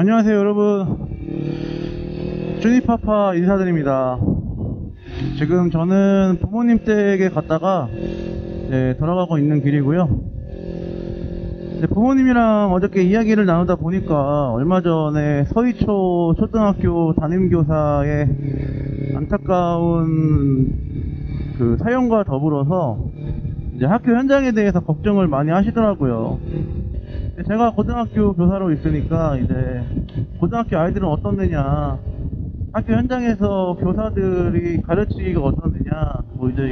안녕하세요 여러분, 주니파파 인사드립니다. 지금 저는 부모님 댁에 갔다가 돌아가고 있는 길이고요. 부모님이랑 어저께 이야기를 나누다 보니까 얼마 전에 서희초 초등학교 담임교사의 안타까운 그 사연과 더불어서 이제 학교 현장에 대해서 걱정을 많이 하시더라고요. 제가 고등학교 교사로 있으니까 이제 고등학교 아이들은 어떻느냐, 학교 현장에서 교사들이 가르치기가 어떻느냐, 뭐 이제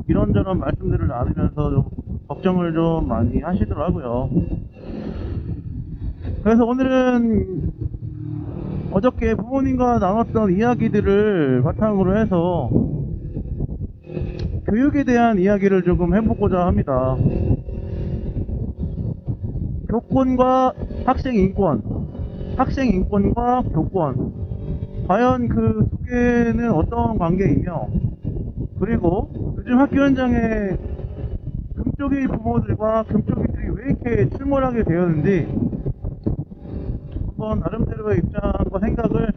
이런저런 말씀들을 나누면서 좀 걱정을 좀 많이 하시더라고요. 그래서 오늘은 어저께 부모님과 나눴던 이야기들을 바탕으로 해서 교육에 대한 이야기를 조금 해보고자 합니다. 교권과 학생 인권, 학생 인권과 교권, 과연 그 두 개는 어떤 관계이며, 그리고 요즘 학교 현장에 금쪽이 부모들과 금쪽이들이 왜 이렇게 출몰하게 되었는지 한번 나름대로의 입장과 생각을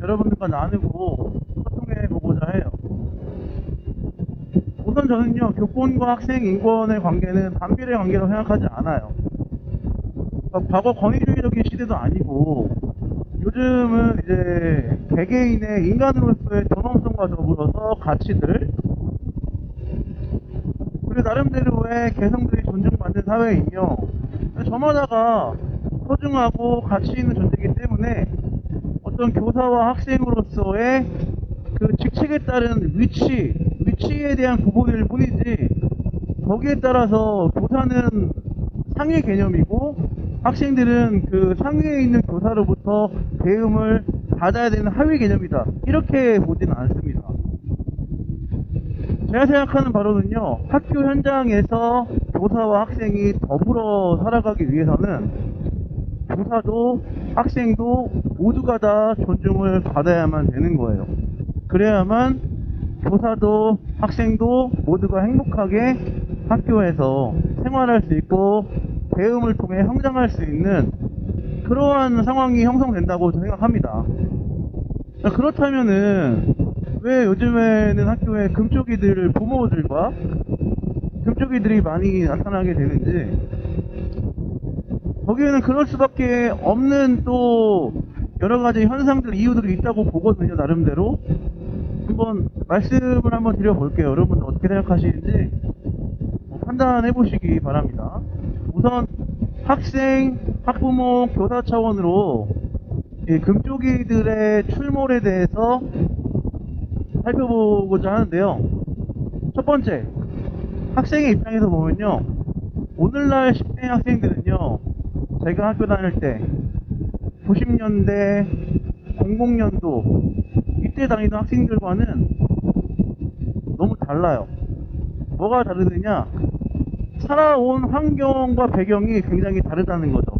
여러분들과 나누고 소통해 보고자 해요. 우선 저는요, 교권과 학생 인권의 관계는 반비례 관계로 생각하지 않아요. 과거 권위주의적인 시대도 아니고, 요즘은 이제 개개인의 인간으로서의 존엄성과 더불어서 가치들, 그리고 나름대로의 개성들이 존중받는 사회이며, 저마다가 소중하고 가치 있는 존재이기 때문에 어떤 교사와 학생으로서의 그 직책에 따른 위치에 대한 구분일 뿐이지, 거기에 따라서 교사는 상위 개념이고 학생들은 그 상위에 있는 교사로부터 배움을 받아야 되는 하위 개념이다, 이렇게 보지는 않습니다. 제가 생각하는 바로는요, 학교 현장에서 교사와 학생이 더불어 살아가기 위해서는 교사도 학생도 모두가 다 존중을 받아야만 되는 거예요. 그래야만 교사도 학생도 모두가 행복하게 학교에서 생활할 수 있고 배움을 통해 성장할 수 있는 그러한 상황이 형성된다고 생각합니다. 그렇다면은 왜 요즘에는 학교에 금쪽이들 부모들과 금쪽이들이 많이 나타나게 되는지, 거기에는 그럴 수밖에 없는 또 여러가지 현상들, 이유들이 있다고 보거든요. 나름대로 한번 말씀을 한번 드려볼게요. 여러분 어떻게 생각하시는지 판단해 보시기 바랍니다. 우선 학생, 학부모, 교사 차원으로 이 금쪽이들의 출몰에 대해서 살펴보고자 하는데요. 첫 번째, 학생의 입장에서 보면요, 오늘날 10대 학생들은요, 제가 학교 다닐 때 90년대, 00년도 이때 다니던 학생들과는 너무 달라요. 뭐가 다르느냐, 살아온 환경과 배경이 굉장히 다르다는 거죠.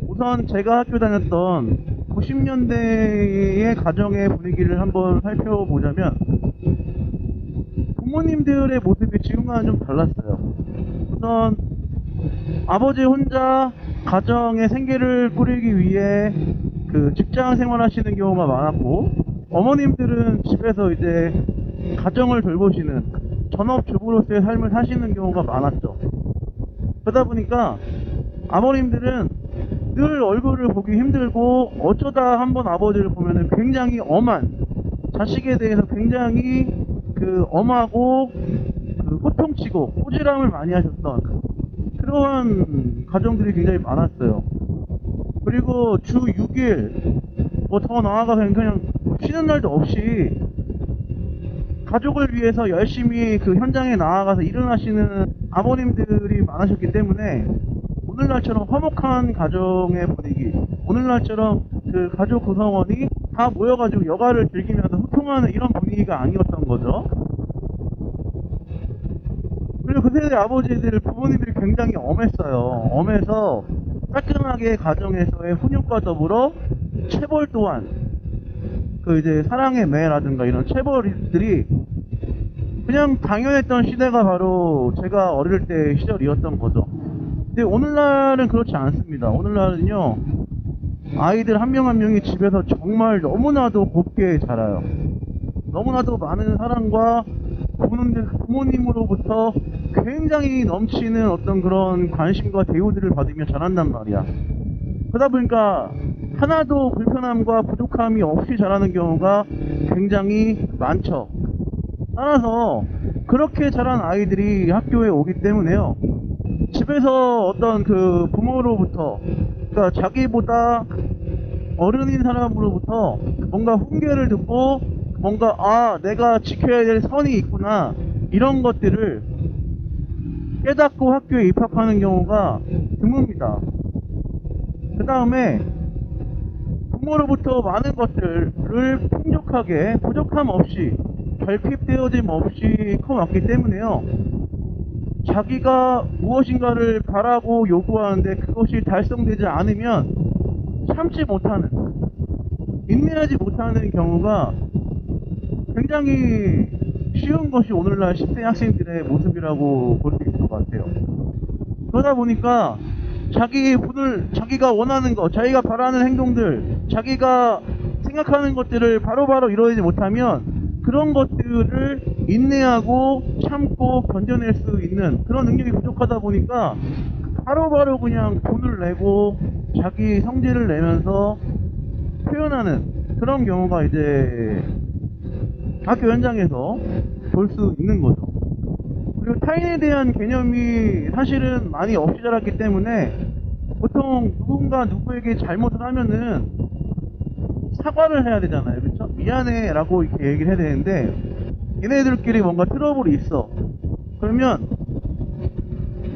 우선 제가 학교 다녔던 90년대의 가정의 분위기를 한번 살펴보자면 부모님들의 모습이 지금과는 좀 달랐어요. 우선 아버지 혼자 가정의 생계를 꾸리기 위해 그 직장 생활하시는 경우가 많았고, 어머님들은 집에서 이제 가정을 돌보시는 전업주부로서의 삶을 사시는 경우가 많았죠. 그러다 보니까 아버님들은 늘 얼굴을 보기 힘들고, 어쩌다 한번 아버지를 보면은 굉장히 엄한, 자식에 대해서 굉장히 그 엄하고 그 호통치고 꼬지람을 많이 하셨던 그러한 가정들이 굉장히 많았어요. 그리고 주 6일 뭐 더 나아가서 그냥 쉬는 날도 없이 가족을 위해서 열심히 그 현장에 나아가서 일을 하시는 아버님들이 많으셨기 때문에 오늘날처럼 화목한 가정의 분위기, 오늘날처럼 그 가족 구성원이 다 모여가지고 여가를 즐기면서 소통하는 이런 분위기가 아니었던 거죠. 그리고 그 세대 아버지들, 부모님들이 굉장히 엄했어요. 엄해서 깔끔하게 가정에서의 훈육과 더불어 체벌 또한, 그 이제 사랑의 매라든가 이런 체벌들이 그냥 당연했던 시대가 바로 제가 어릴 때 시절이었던 거죠. 근데 오늘날은 그렇지 않습니다. 오늘날은요, 아이들 한 명 한 명이 집에서 정말 너무나도 곱게 자라요. 너무나도 많은 사랑과 부모님으로부터 굉장히 넘치는 어떤 그런 관심과 대우들을 받으며 자란단 말이야. 그러다 보니까 하나도 불편함과 부족함이 없이 자라는 경우가 굉장히 많죠. 따라서 그렇게 자란 아이들이 학교에 오기 때문에요. 집에서 어떤 그 부모로부터, 그러니까 자기보다 어른인 사람으로부터 뭔가 훈계를 듣고 뭔가 내가 지켜야 될 선이 있구나 이런 것들을 깨닫고 학교에 입학하는 경우가 드뭅니다. 그 다음에 부모로부터 많은 것들을 풍족하게 부족함 없이 결핍되어짐 없이 커왔기 때문에요. 자기가 무엇인가를 바라고 요구하는데 그것이 달성되지 않으면 참지 못하는, 인내하지 못하는 경우가 굉장히 쉬운 것이 오늘날 10대 학생들의 모습이라고 볼 수 있을 것 같아요. 그러다 보니까 자기가 원하는 것, 자기가 바라는 행동들, 자기가 생각하는 것들을 바로바로 이루어지지 못하면 그런 것들을 인내하고 참고 견뎌낼 수 있는 그런 능력이 부족하다 보니까 바로바로 그냥 돈을 내고 자기 성질을 내면서 표현하는 그런 경우가 이제 학교 현장에서 볼 수 있는 거죠. 그리고 타인에 대한 개념이 사실은 많이 없이 자랐기 때문에 보통 누군가 누구에게 잘못을 하면은 사과를 해야 되잖아요. 그렇죠? 미안해 라고 이렇게 얘기를 해야 되는데 얘네들끼리 뭔가 트러블이 있어. 그러면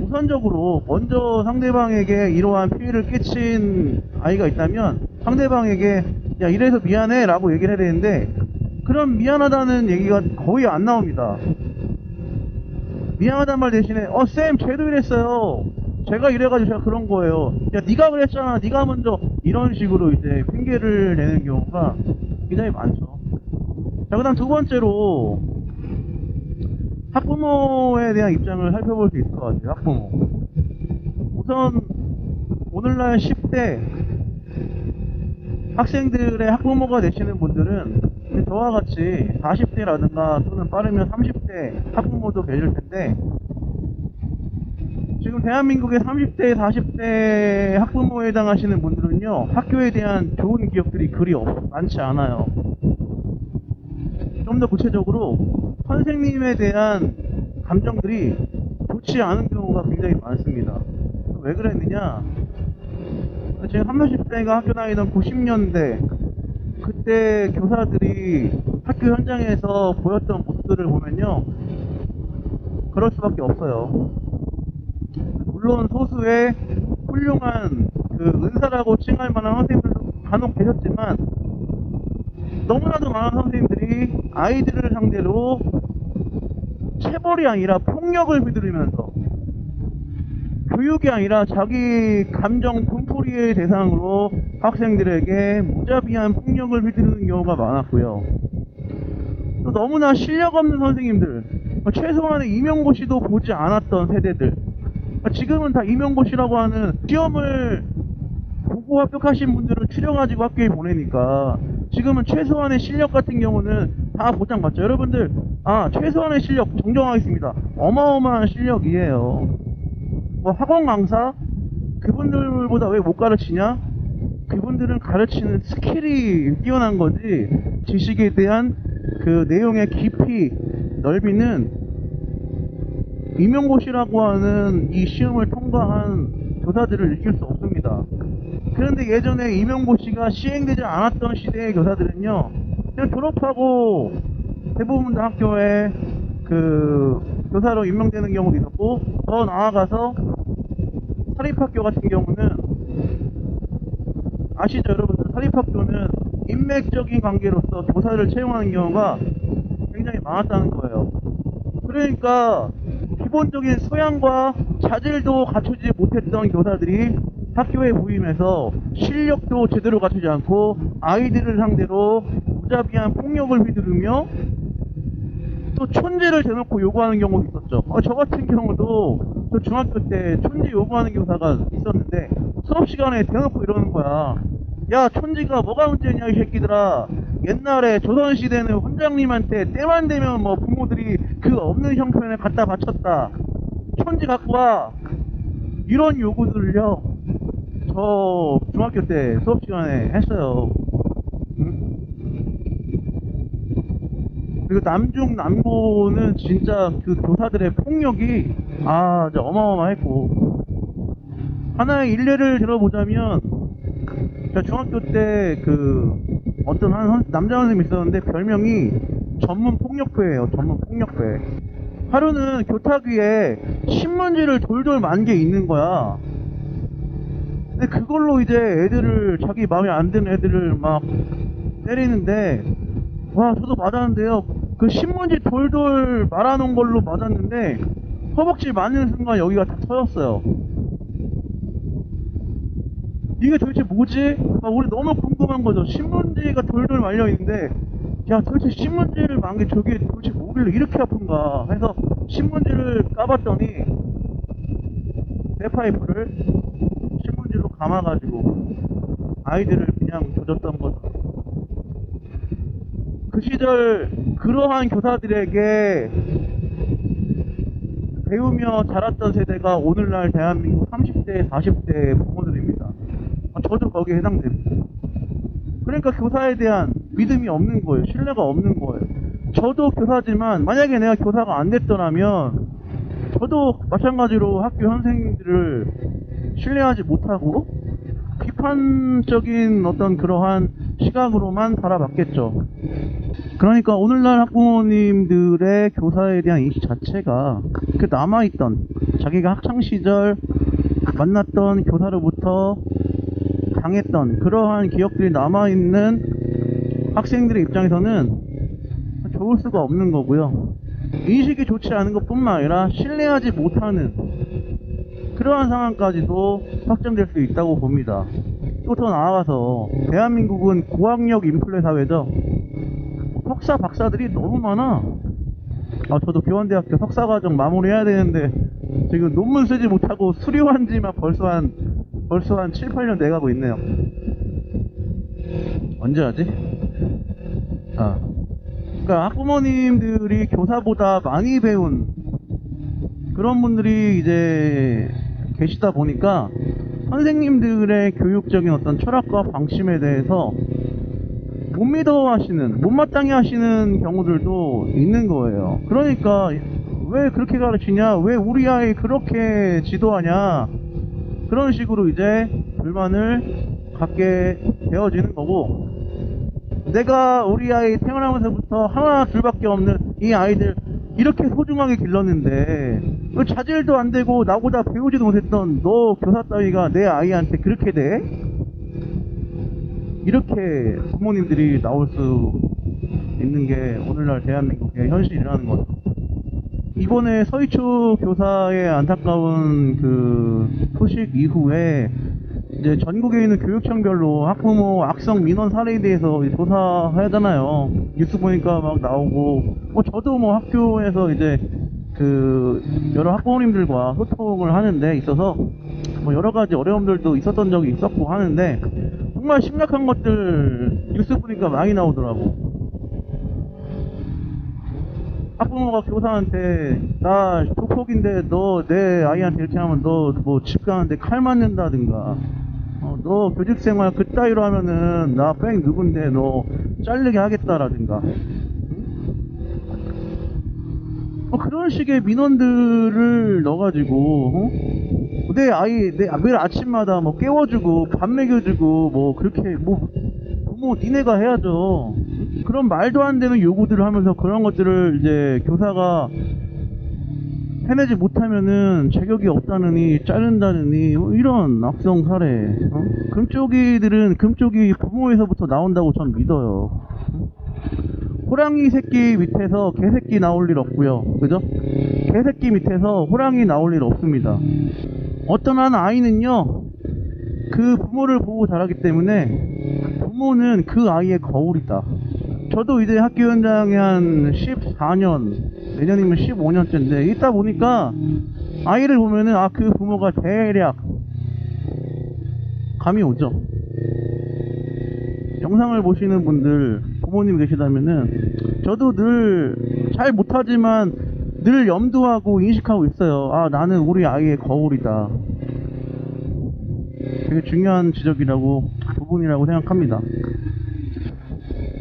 우선적으로 먼저 상대방에게 이러한 피해를 끼친 아이가 있다면 상대방에게 야 이래서 미안해 라고 얘기를 해야 되는데 그럼 미안하다는 얘기가 거의 안 나옵니다. 미안하단 말 대신에 쌤 쟤도 이랬어요. 제가 이래가지고 제가 그런 거예요. 야 네가 그랬잖아. 네가 먼저 이런 식으로 이제 핑계를 내는 경우가 굉장히 많죠. 자, 그 다음 두 번째로 학부모에 대한 입장을 살펴볼 수 있을 것 같아요. 학부모. 우선 오늘날 10대 학생들의 학부모가 되시는 분들은 저와 같이 40대라든가 또는 빠르면 30대 학부모도 계실 텐데 지금 대한민국의 30대, 40대 학부모에 해당하시는 분들은요 학교에 대한 좋은 기억들이 그리 많지 않아요. 좀 더 구체적으로 선생님에 대한 감정들이 좋지 않은 경우가 굉장히 많습니다. 왜 그랬느냐, 지금 30대가 학교 다니던 90년대 그때 교사들이 학교 현장에서 보였던 모습들을 보면요 그럴 수밖에 없어요. 물론 소수의 훌륭한 그 은사라고 칭할 만한 선생님들도 간혹 계셨지만 너무나도 많은 선생님들이 아이들을 상대로 체벌이 아니라 폭력을 휘두르면서 교육이 아니라 자기 감정 분풀이의 대상으로 학생들에게 무자비한 폭력을 휘두르는 경우가 많았고요. 또 너무나 실력 없는 선생님들, 최소한의 임용고시도 보지 않았던 세대들, 지금은 다 임용고시라고 하는 시험을 보고 합격하신 분들을 추려가지고 학교에 보내니까 지금은 최소한의 실력 같은 경우는 다 보장받죠. 여러분들 최소한의 실력 정정하겠습니다. 어마어마한 실력이에요. 학원 강사 그분들보다 왜 못 가르치냐? 그분들은 가르치는 스킬이 뛰어난 거지 지식에 대한 그 내용의 깊이 넓이는 임용고시라고 하는 이 시험을 통과한 교사들을 느낄 수 없습니다. 그런데 예전에 임용고시가 시행되지 않았던 시대의 교사들은요 그냥 졸업하고 대부분 다 학교에 그 교사로 임명되는 경우도 있었고 더 나아가서 사립학교 같은 경우는 아시죠 여러분들, 사립학교는 인맥적인 관계로서 교사를 채용하는 경우가 굉장히 많았다는 거예요. 그러니까 기본적인 소양과 자질도 갖추지 못했던 교사들이 학교에 부임해서 실력도 제대로 갖추지 않고 아이들을 상대로 무자비한 폭력을 휘두르며 또 촌지를 대놓고 요구하는 경우도 있었죠. 저 같은 경우도 저 중학교 때 촌지 요구하는 교사가 있었는데 수업 시간에 대놓고 이러는 거야. 야, 촌지가 뭐가 문제냐 이 새끼들아. 옛날에 조선시대는 훈장님한테 때만 되면 뭐 부모들이 그 없는 형편에 갖다 바쳤다, 촌지 갖고 와, 이런 요구들을요 저 중학교 때 수업 시간에 했어요. 응? 그리고 남중 남고는 진짜 그 교사들의 폭력이 진짜 어마어마했고, 하나의 일례를 들어보자면, 제가 중학교 때 그 어떤 한 남자 선생님이 있었는데 별명이 전문 폭력배예요. 전문 폭력배. 하루는 교탁 위에 신문지를 돌돌 만 게 있는 거야. 근데 그걸로 이제 애들을, 자기 마음에 안 드는 애들을 막 때리는데, 와, 저도 맞았는데요. 그 신문지 돌돌 말아놓은 걸로 맞았는데 허벅지 맞는 순간 여기가 다 터졌어요. 이게 도대체 뭐지? 우리 너무 궁금한 거죠. 신문지가 돌돌 말려 있는데, 야, 도대체 신문지를 만 게 저게 도대체 뭐길래 이렇게 아픈가 해서 신문지를 까봤더니 대파이프를 신문지로 감아가지고 아이들을 그냥 조졌던 거죠. 그 시절 그러한 교사들에게 배우며 자랐던 세대가 오늘날 대한민국 30대, 40대 부모들입니다. 저도 거기에 해당됩니다. 그러니까 교사에 대한 믿음이 없는 거예요. 신뢰가 없는 거예요. 저도 교사지만 만약에 내가 교사가 안 됐더라면 저도 마찬가지로 학교 선생님들을 신뢰하지 못하고 비판적인 어떤 그러한 시각으로만 바라봤겠죠. 그러니까 오늘날 학부모님들의 교사에 대한 인식 자체가 그 남아있던, 자기가 학창시절 만났던 교사로부터 당했던 그러한 기억들이 남아있는 학생들의 입장에서는 좋을 수가 없는 거고요. 인식이 좋지 않은 것 뿐만 아니라 신뢰하지 못하는 그러한 상황까지도 확정될 수 있다고 봅니다. 또 더 나아가서 대한민국은 고학력 인플레 사회죠. 석사 박사들이 너무 많아. 저도 교원대학교 석사과정 마무리해야 되는데 지금 논문 쓰지 못하고 수료한 지만 벌써 한 7, 8년 돼가고 있네요. 언제 하지? 그러니까 학부모님들이 교사보다 많이 배운 그런 분들이 이제 계시다 보니까 선생님들의 교육적인 어떤 철학과 방침에 대해서 못 믿어 하시는, 못마땅해 하시는 경우들도 있는 거예요. 그러니까 왜 그렇게 가르치냐, 왜 우리 아이 그렇게 지도하냐, 그런 식으로 이제 불만을 갖게 되어지는 거고, 내가 우리 아이 태어나면서부터 하나 둘밖에 없는 이 아이들 이렇게 소중하게 길렀는데 왜 자질도 안 되고 나보다 배우지도 못했던 너 교사 따위가 내 아이한테 그렇게 돼? 이렇게 부모님들이 나올 수 있는 게 오늘날 대한민국의 현실이라는 거죠. 이번에 서희초 교사의 안타까운 그 소식 이후에 이제 전국에 있는 교육청별로 학부모 악성 민원 사례에 대해서 조사하잖아요. 뉴스 보니까 막 나오고, 저도 학교에서 이제 그 여러 학부모님들과 소통을 하는 데 있어서 여러 가지 어려움들도 있었던 적이 있었고 하는데, 정말 심각한 것들 뉴스 보니까 많이 나오더라고. 학부모가 교사한테 나 조폭인데 너 내 아이한테 이렇게 하면 너 뭐 집 가는데 칼 맞는다든가, 너 교직생활 그따위로 하면은 나 뺑 누군데 너 잘리게 하겠다라든가, 그런 식의 민원들을 넣어가지고 내 아이 매일 아침마다 깨워주고 밥 먹여주고 그렇게 부모 니네가 해야죠. 그런 말도 안 되는 요구들을 하면서 그런 것들을 이제 교사가 해내지 못하면은 자격이 없다느니 자른다느니 이런 악성 사례. 금쪽이들은 금쪽이 부모에서부터 나온다고 전 믿어요. 호랑이 새끼 밑에서 개새끼 나올 일 없고요. 그죠? 개새끼 밑에서 호랑이 나올 일 없습니다. 어떤 한 아이는요, 그 부모를 보고 자라기 때문에 부모는 그 아이의 거울이다. 저도 이제 학교 현장에 한 14년, 내년이면 15년째인데 있다 보니까 아이를 보면은 그 부모가 대략 감이 오죠. 영상을 보시는 분들, 부모님 계시다면은, 저도 늘 잘 못하지만 늘 염두하고 인식하고 있어요. 아, 나는 우리 아이의 거울이다. 되게 중요한 지적이라고, 부분이라고 생각합니다.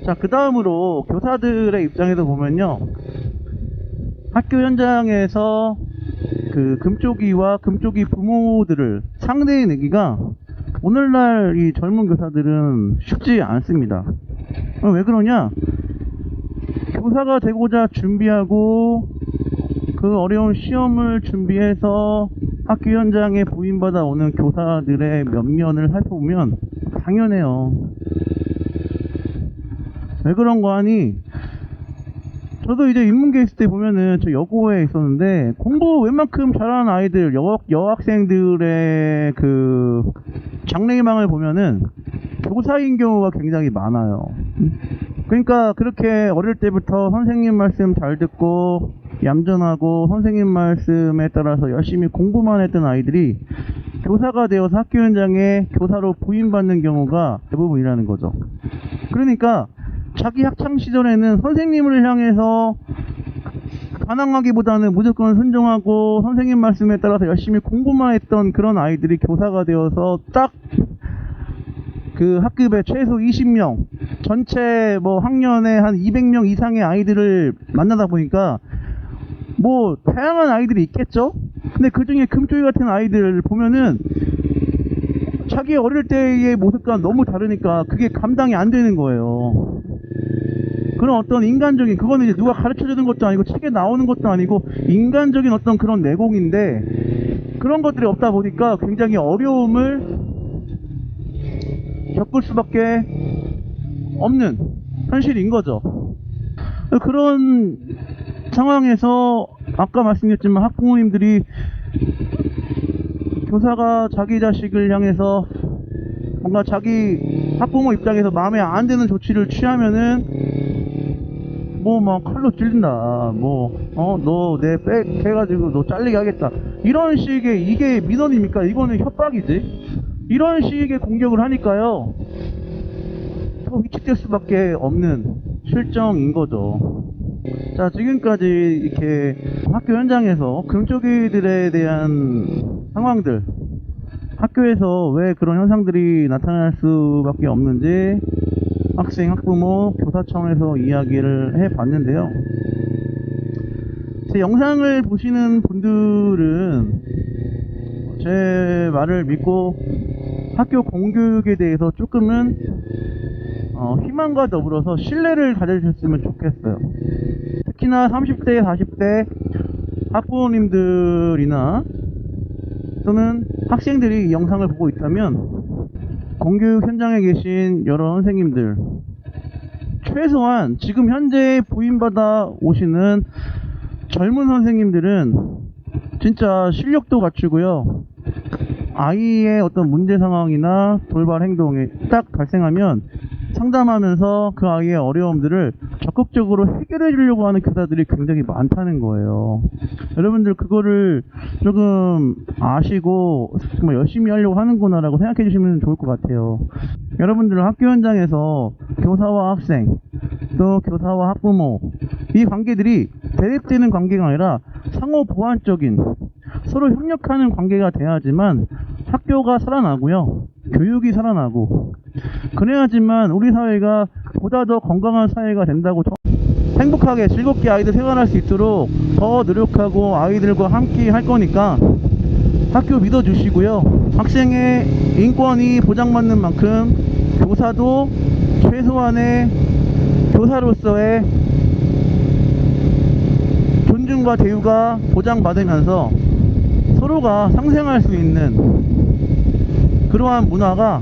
자, 그 다음으로 교사들의 입장에서 보면요, 학교 현장에서 그 금쪽이와 금쪽이 부모들을 상대해 내기가 오늘날 이 젊은 교사들은 쉽지 않습니다. 왜 그러냐? 교사가 되고자 준비하고 그 어려운 시험을 준비해서 학교 현장에 부임받아 오는 교사들의 면면을 살펴보면 당연해요. 왜 그런 거 하니? 저도 이제 인문계 있을 때 보면은 저 여고에 있었는데 공부 웬만큼 잘하는 아이들, 여학생들의 그 장래희망을 보면은 교사인 경우가 굉장히 많아요. 그러니까 그렇게 어릴 때부터 선생님 말씀 잘 듣고 얌전하고 선생님 말씀에 따라서 열심히 공부만 했던 아이들이 교사가 되어서 학교 현장에 교사로 부임받는 경우가 대부분이라는 거죠. 그러니까 자기 학창 시절에는 선생님을 향해서 반항하기보다는 무조건 순종하고 선생님 말씀에 따라서 열심히 공부만 했던 그런 아이들이 교사가 되어서 딱 그 학급에 최소 20명, 전체 뭐 학년에 한 200명 이상의 아이들을 만나다 보니까 뭐 다양한 아이들이 있겠죠? 근데 그 중에 금쪽이 같은 아이들 보면은 자기 어릴 때의 모습과 너무 다르니까 그게 감당이 안 되는 거예요. 그런 어떤 인간적인, 그거는 이제 누가 가르쳐 주는 것도 아니고 책에 나오는 것도 아니고 인간적인 어떤 그런 내공인데 그런 것들이 없다 보니까 굉장히 어려움을 겪을 수밖에 없는 현실인 거죠. 그런 상황에서 아까 말씀드렸지만 학부모님들이 교사가 자기 자식을 향해서 뭔가 자기 학부모 입장에서 마음에 안 드는 조치를 취하면은 뭐 막 칼로 찔린다, 뭐 너 내 백 해가지고 너 잘리게 하겠다, 이런 식의, 이게 민원입니까? 이거는 협박이지. 이런 식의 공격을 하니까요 더 위축될 수밖에 없는 실정인 거죠. 자, 지금까지 이렇게 학교 현장에서 금쪽이들에 대한 상황들, 학교에서 왜 그런 현상들이 나타날 수밖에 없는지 학생, 학부모, 교사 차원에서 이야기를 해봤는데요. 제 영상을 보시는 분들은 제 말을 믿고 학교 공교육에 대해서 조금은 희망과 더불어서 신뢰를 가져주셨으면 좋겠어요. 특히나 30대, 40대 학부모님들이나 또는 학생들이 이 영상을 보고 있다면 공교육 현장에 계신 여러 선생님들, 최소한 지금 현재 부임받아 오시는 젊은 선생님들은 진짜 실력도 갖추고요, 아이의 어떤 문제 상황이나 돌발 행동이 딱 발생하면 상담하면서 그 아이의 어려움들을 적극적으로 해결해 주려고 하는 교사들이 굉장히 많다는 거예요. 여러분들 그거를 조금 아시고 정말 열심히 하려고 하는구나 라고 생각해 주시면 좋을 것 같아요. 여러분들은 학교 현장에서 교사와 학생, 또 교사와 학부모, 이 관계들이 대립되는 관계가 아니라 상호 보완적인, 서로 협력하는 관계가 돼야지만 학교가 살아나고요, 교육이 살아나고, 그래야지만 우리 사회가 보다 더 건강한 사회가 된다고, 행복하게 즐겁게 아이들 생활할 수 있도록 더 노력하고 아이들과 함께 할 거니까 학교 믿어주시고요, 학생의 인권이 보장받는 만큼 교사도 최소한의 교사로서의 존중과 대우가 보장받으면서 서로가 상생할 수 있는 그러한 문화가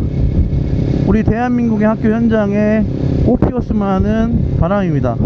우리 대한민국의 학교 현장에 꼭 피었으면 하는 바람입니다.